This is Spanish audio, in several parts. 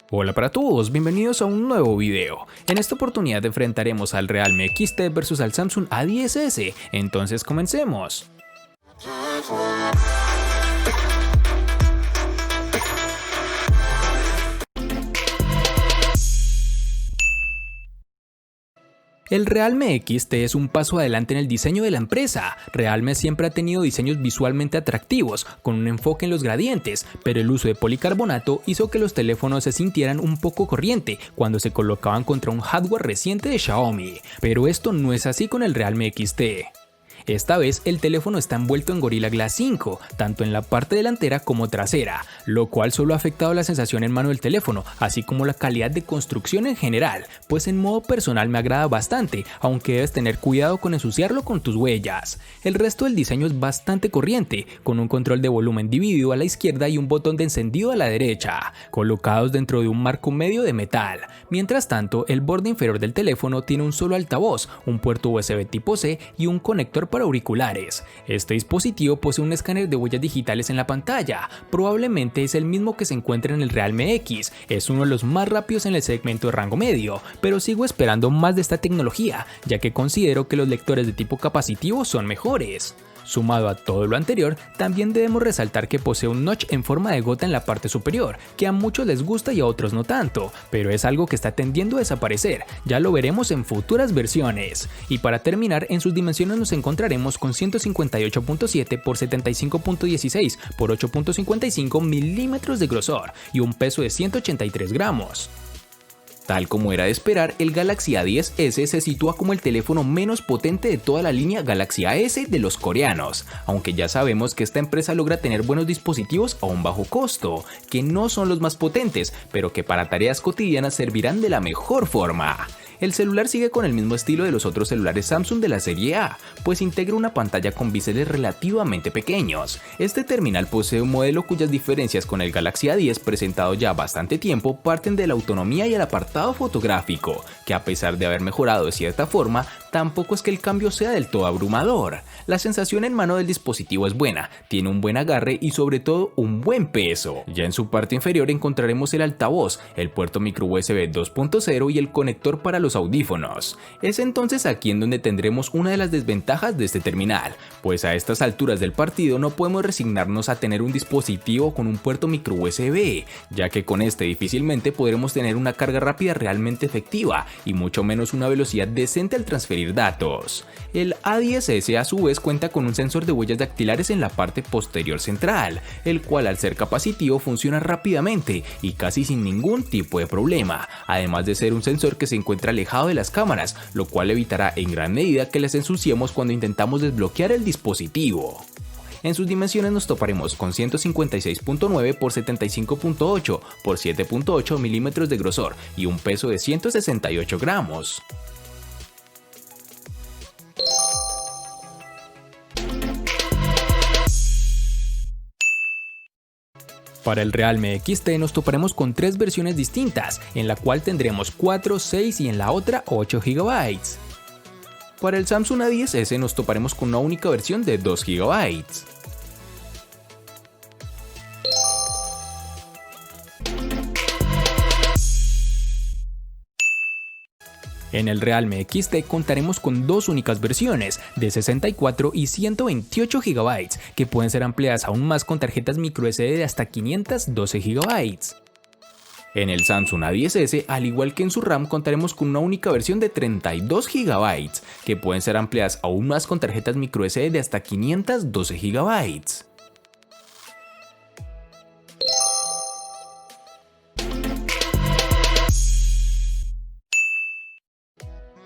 Hola para todos, bienvenidos a un nuevo video. En esta oportunidad enfrentaremos al Realme XT versus al Samsung A10s, entonces comencemos. El Realme XT es un paso adelante en el diseño de la empresa. Realme siempre ha tenido diseños visualmente atractivos, con un enfoque en los gradientes, pero el uso de policarbonato hizo que los teléfonos se sintieran un poco corriente cuando se colocaban contra un hardware reciente de Xiaomi. Pero esto no es así con el Realme XT. Esta vez el teléfono está envuelto en Gorilla Glass 5, tanto en la parte delantera como trasera, lo cual solo ha afectado la sensación en mano del teléfono, así como la calidad de construcción en general, pues en modo personal me agrada bastante, aunque debes tener cuidado con ensuciarlo con tus huellas. El resto del diseño es bastante corriente, con un control de volumen dividido a la izquierda y un botón de encendido a la derecha, colocados dentro de un marco medio de metal. Mientras tanto, el borde inferior del teléfono tiene un solo altavoz, un puerto USB tipo C y un conector para auriculares. Este dispositivo posee un escáner de huellas digitales en la pantalla, probablemente es el mismo que se encuentra en el Realme X, es uno de los más rápidos en el segmento de rango medio, pero sigo esperando más de esta tecnología, ya que considero que los lectores de tipo capacitivo son mejores. Sumado a todo lo anterior, también debemos resaltar que posee un notch en forma de gota en la parte superior, que a muchos les gusta y a otros no tanto, pero es algo que está tendiendo a desaparecer, ya lo veremos en futuras versiones. Y para terminar, en sus dimensiones nos encontraremos con 158.7 x 75.16 x 8.55 milímetros de grosor y un peso de 183 gramos. Tal como era de esperar, el Galaxy A10s se sitúa como el teléfono menos potente de toda la línea Galaxy A/S de los coreanos, aunque ya sabemos que esta empresa logra tener buenos dispositivos a un bajo costo, que no son los más potentes, pero que para tareas cotidianas servirán de la mejor forma. El celular sigue con el mismo estilo de los otros celulares Samsung de la serie A, pues integra una pantalla con biseles relativamente pequeños. Este terminal posee un modelo cuyas diferencias con el Galaxy A10 presentado ya bastante tiempo parten de la autonomía y el apartado fotográfico, que a pesar de haber mejorado de cierta forma, tampoco es que el cambio sea del todo abrumador. La sensación en mano del dispositivo es buena, tiene un buen agarre y sobre todo un buen peso. Ya en su parte inferior encontraremos el altavoz, el puerto micro USB 2.0 y el conector para los audífonos. Es entonces aquí en donde tendremos una de las desventajas de este terminal, pues a estas alturas del partido no podemos resignarnos a tener un dispositivo con un puerto micro USB, ya que con este difícilmente podremos tener una carga rápida realmente efectiva y mucho menos una velocidad decente al transferir datos. El A10s a su vez cuenta con un sensor de huellas dactilares en la parte posterior central, el cual al ser capacitivo funciona rápidamente y casi sin ningún tipo de problema, además de ser un sensor que se encuentra alejado de las cámaras, lo cual evitará en gran medida que las ensuciemos cuando intentamos desbloquear el dispositivo. En sus dimensiones nos toparemos con 156.9 x 75.8 x 7.8 milímetros de grosor y un peso de 168 gramos. Para el Realme XT nos toparemos con tres versiones distintas, en la cual tendremos 4, 6 y en la otra 8 GB. Para el Samsung A10s nos toparemos con una única versión de 2 GB. En el Realme XT contaremos con dos únicas versiones, de 64 y 128 GB, que pueden ser ampliadas aún más con tarjetas microSD de hasta 512 GB. En el Samsung A10s, al igual que en su RAM, contaremos con una única versión de 32 GB, que pueden ser ampliadas aún más con tarjetas microSD de hasta 512 GB.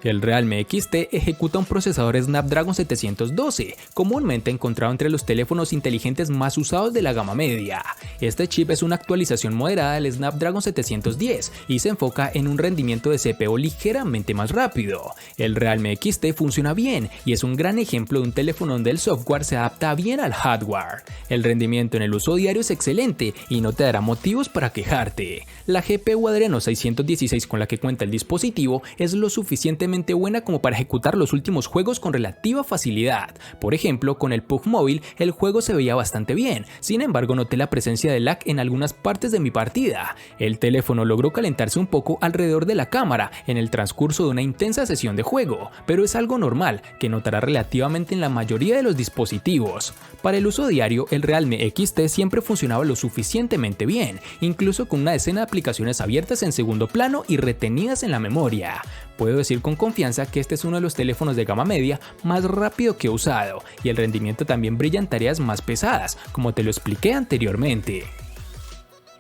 El Realme XT ejecuta un procesador Snapdragon 712, comúnmente encontrado entre los teléfonos inteligentes más usados de la gama media. Este chip es una actualización moderada del Snapdragon 710 y se enfoca en un rendimiento de CPU ligeramente más rápido. El Realme XT funciona bien y es un gran ejemplo de un teléfono donde el software se adapta bien al hardware. El rendimiento en el uso diario es excelente y no te dará motivos para quejarte. La GPU Adreno 616 con la que cuenta el dispositivo es lo suficientemente suficientemente buena como para ejecutar los últimos juegos con relativa facilidad. Por ejemplo, con el PUBG Mobile el juego se veía bastante bien, sin embargo noté la presencia de lag en algunas partes de mi partida. El teléfono logró calentarse un poco alrededor de la cámara en el transcurso de una intensa sesión de juego, pero es algo normal que notará relativamente en la mayoría de los dispositivos. Para el uso diario, el Realme XT siempre funcionaba lo suficientemente bien, incluso con una decena de aplicaciones abiertas en segundo plano y retenidas en la memoria. Puedo decir con confianza que este es uno de los teléfonos de gama media más rápido que he usado, y el rendimiento también brilla en tareas más pesadas, como te lo expliqué anteriormente.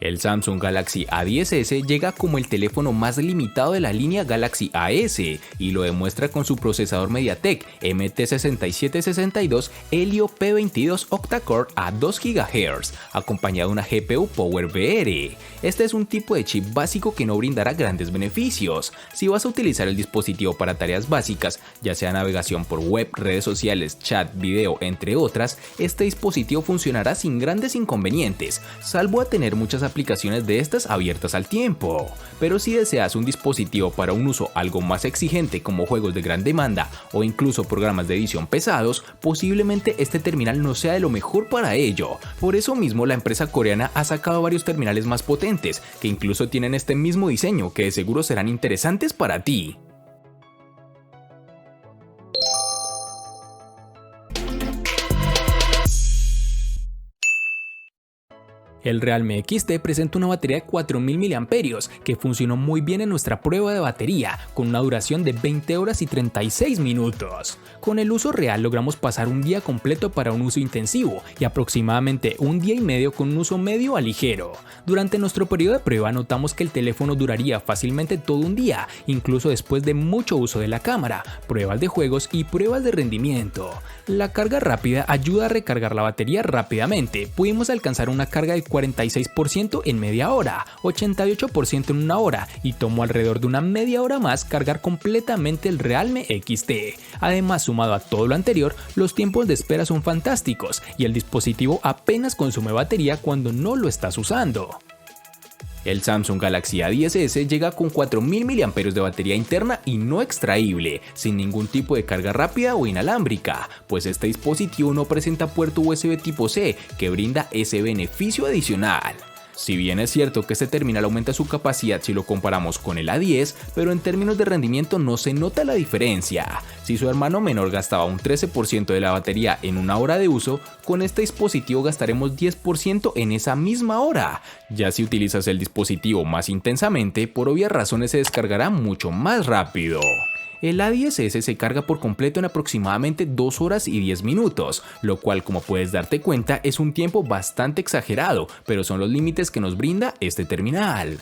El Samsung Galaxy A10s llega como el teléfono más limitado de la línea Galaxy AS y lo demuestra con su procesador MediaTek MT6762 Helio P22 octa-core a 2 GHz, acompañado de una GPU PowerVR. Este es un tipo de chip básico que no brindará grandes beneficios. Si vas a utilizar el dispositivo para tareas básicas, ya sea navegación por web, redes sociales, chat, video, entre otras, este dispositivo funcionará sin grandes inconvenientes, salvo a tener muchas aplicaciones de estas abiertas al tiempo. Pero si deseas un dispositivo para un uso algo más exigente como juegos de gran demanda o incluso programas de edición pesados, posiblemente este terminal no sea de lo mejor para ello. Por eso mismo la empresa coreana ha sacado varios terminales más potentes que incluso tienen este mismo diseño, que de seguro serán interesantes para ti. El Realme XT presenta una batería de 4000 mAh que funcionó muy bien en nuestra prueba de batería, con una duración de 20 horas y 36 minutos. Con el uso real logramos pasar un día completo para un uso intensivo y aproximadamente un día y medio con un uso medio a ligero. Durante nuestro periodo de prueba notamos que el teléfono duraría fácilmente todo un día, incluso después de mucho uso de la cámara, pruebas de juegos y pruebas de rendimiento. La carga rápida ayuda a recargar la batería rápidamente. Pudimos alcanzar una carga de 46% en media hora, 88% en una hora y tomó alrededor de una media hora más cargar completamente el Realme XT. Además, sumado a todo lo anterior, los tiempos de espera son fantásticos y el dispositivo apenas consume batería cuando no lo estás usando. El Samsung Galaxy A10s llega con 4000 mAh de batería interna y no extraíble, sin ningún tipo de carga rápida o inalámbrica, pues este dispositivo no presenta puerto USB tipo C, que brinda ese beneficio adicional. Si bien es cierto que este terminal aumenta su capacidad si lo comparamos con el A10, pero en términos de rendimiento no se nota la diferencia. Si su hermano menor gastaba un 13% de la batería en una hora de uso, con este dispositivo gastaremos 10% en esa misma hora. Ya si utilizas el dispositivo más intensamente, por obvias razones se descargará mucho más rápido. El A10s se carga por completo en aproximadamente 2 horas y 10 minutos, lo cual, como puedes darte cuenta, es un tiempo bastante exagerado, pero son los límites que nos brinda este terminal.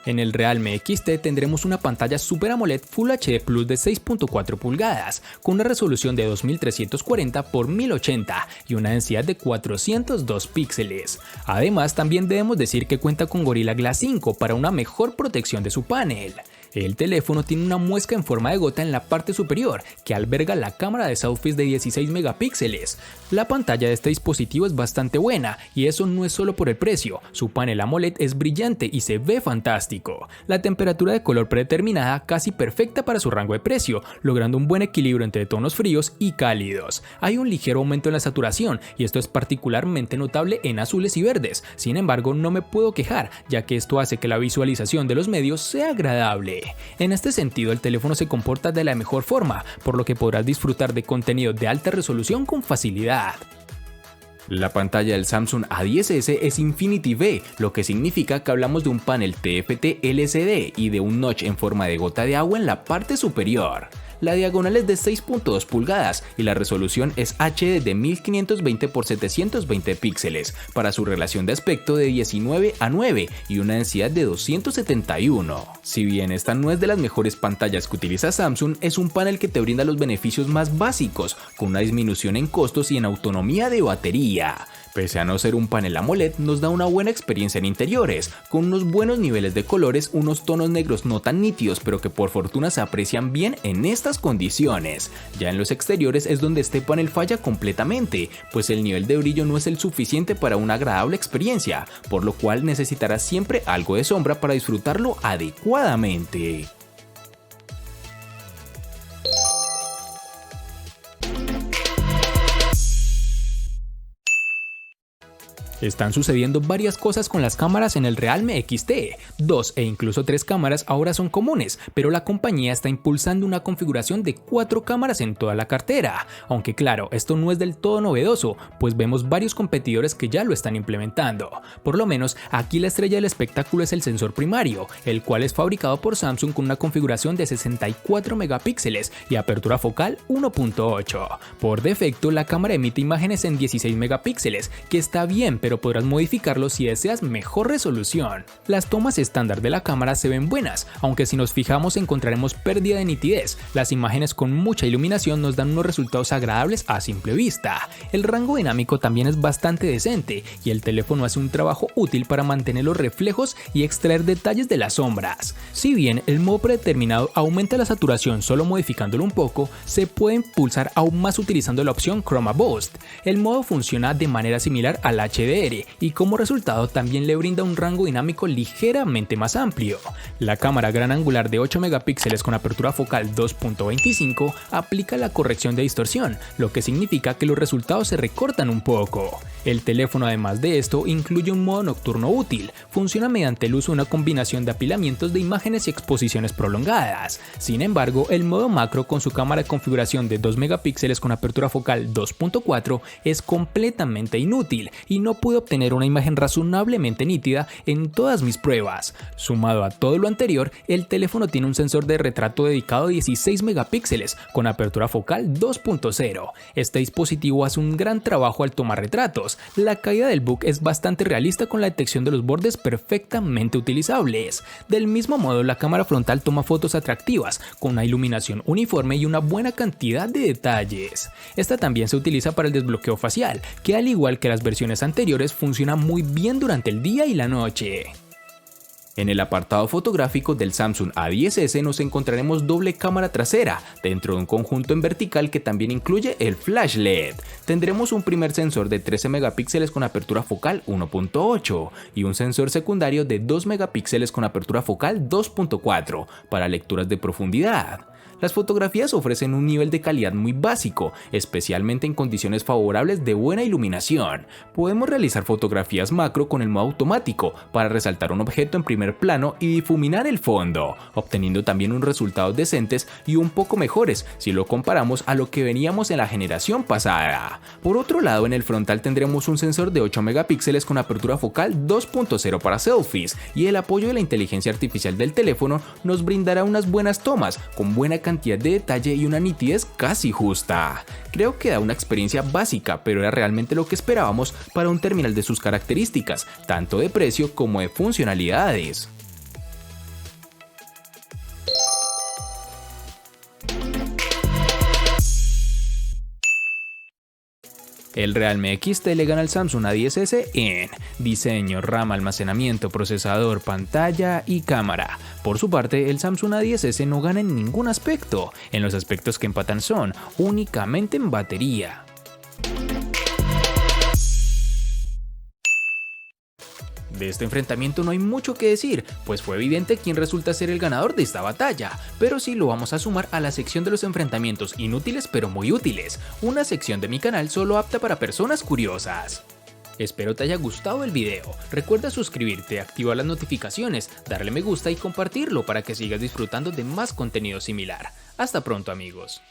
En el Realme XT tendremos una pantalla Super AMOLED Full HD Plus de 6.4 pulgadas, con una resolución de 2340 x 1080 y una densidad de 402 píxeles. Además, también debemos decir que cuenta con Gorilla Glass 5 para una mejor protección de su panel. El teléfono tiene una muesca en forma de gota en la parte superior que alberga la cámara de selfies de 16 megapíxeles. La pantalla de este dispositivo es bastante buena y eso no es solo por el precio, su panel AMOLED es brillante y se ve fantástico. La temperatura de color predeterminada casi perfecta para su rango de precio, logrando un buen equilibrio entre tonos fríos y cálidos. Hay un ligero aumento en la saturación y esto es particularmente notable en azules y verdes, sin embargo no me puedo quejar ya que esto hace que la visualización de los medios sea agradable. En este sentido, el teléfono se comporta de la mejor forma, por lo que podrás disfrutar de contenido de alta resolución con facilidad. La pantalla del Samsung A10s es Infinity V, lo que significa que hablamos de un panel TFT LCD y de un notch en forma de gota de agua en la parte superior. La diagonal es de 6.2 pulgadas y la resolución es HD de 1520 x 720 píxeles para su relación de aspecto de 19:9 y una densidad de 271. Si bien esta no es de las mejores pantallas que utiliza Samsung, es un panel que te brinda los beneficios más básicos, con una disminución en costos y en autonomía de batería. Pese a no ser un panel AMOLED, nos da una buena experiencia en interiores, con unos buenos niveles de colores, unos tonos negros no tan nítidos pero que por fortuna se aprecian bien en estas condiciones. Ya en los exteriores es donde este panel falla completamente, pues el nivel de brillo no es el suficiente para una agradable experiencia, por lo cual necesitarás siempre algo de sombra para disfrutarlo adecuadamente. Están sucediendo varias cosas con las cámaras en el Realme XT. 2 e incluso 3 cámaras ahora son comunes, pero la compañía está impulsando una configuración de 4 cámaras en toda la cartera. Aunque claro, esto no es del todo novedoso, pues vemos varios competidores que ya lo están implementando. Por lo menos, aquí la estrella del espectáculo es el sensor primario, el cual es fabricado por Samsung con una configuración de 64 megapíxeles y apertura focal 1.8. Por defecto, la cámara emite imágenes en 16 megapíxeles, que está bien, pero podrás modificarlo si deseas mejor resolución. Las tomas estándar de la cámara se ven buenas, aunque si nos fijamos encontraremos pérdida de nitidez. Las imágenes con mucha iluminación nos dan unos resultados agradables a simple vista. El rango dinámico también es bastante decente y el teléfono hace un trabajo útil para mantener los reflejos y extraer detalles de las sombras. Si bien el modo predeterminado aumenta la saturación solo modificándolo un poco, se puede impulsar aún más utilizando la opción Chroma Boost. El modo funciona de manera similar al HDR y como resultado también le brinda un rango dinámico ligeramente más amplio. La cámara gran angular de 8 megapíxeles con apertura focal 2.25 aplica la corrección de distorsión, lo que significa que los resultados se recortan un poco. El teléfono además de esto incluye un modo nocturno útil, funciona mediante el uso de una combinación de apilamientos de imágenes y exposiciones prolongadas. Sin embargo, el modo macro con su cámara de configuración de 2 megapíxeles con apertura focal 2.4 es completamente inútil y no pude obtener una imagen razonablemente nítida en todas mis pruebas. Sumado a todo lo anterior, el teléfono tiene un sensor de retrato dedicado de 16 megapíxeles con apertura focal 2.0. Este dispositivo hace un gran trabajo al tomar retratos. La caída del book es bastante realista con la detección de los bordes perfectamente utilizables. Del mismo modo, la cámara frontal toma fotos atractivas, con una iluminación uniforme y una buena cantidad de detalles. Esta también se utiliza para el desbloqueo facial, que al igual que las versiones anteriores funciona muy bien durante el día y la noche. En el apartado fotográfico del Samsung A10S nos encontraremos doble cámara trasera, dentro de un conjunto en vertical que también incluye el flash LED. Tendremos un primer sensor de 13 megapíxeles con apertura focal 1.8 y un sensor secundario de 2 megapíxeles con apertura focal 2.4 para lecturas de profundidad. Las fotografías ofrecen un nivel de calidad muy básico, especialmente en condiciones favorables de buena iluminación. Podemos realizar fotografías macro con el modo automático para resaltar un objeto en primer plano y difuminar el fondo, obteniendo también unos resultados decentes y un poco mejores si lo comparamos a lo que veníamos en la generación pasada. Por otro lado, en el frontal tendremos un sensor de 8 megapíxeles con apertura focal 2.0 para selfies y el apoyo de la inteligencia artificial del teléfono nos brindará unas buenas tomas con buena cantidad de detalle y una nitidez casi justa. Creo que da una experiencia básica, pero era realmente lo que esperábamos para un terminal de sus características, tanto de precio como de funcionalidades. El Realme XT le gana al Samsung A10S en diseño, RAM, almacenamiento, procesador, pantalla y cámara. Por su parte, el Samsung A10S no gana en ningún aspecto. En los aspectos que empatan son únicamente en batería. De este enfrentamiento no hay mucho que decir, pues fue evidente quién resulta ser el ganador de esta batalla, pero sí lo vamos a sumar a la sección de los enfrentamientos inútiles pero muy útiles, una sección de mi canal solo apta para personas curiosas. Espero te haya gustado el video, recuerda suscribirte, activar las notificaciones, darle me gusta y compartirlo para que sigas disfrutando de más contenido similar. Hasta pronto amigos.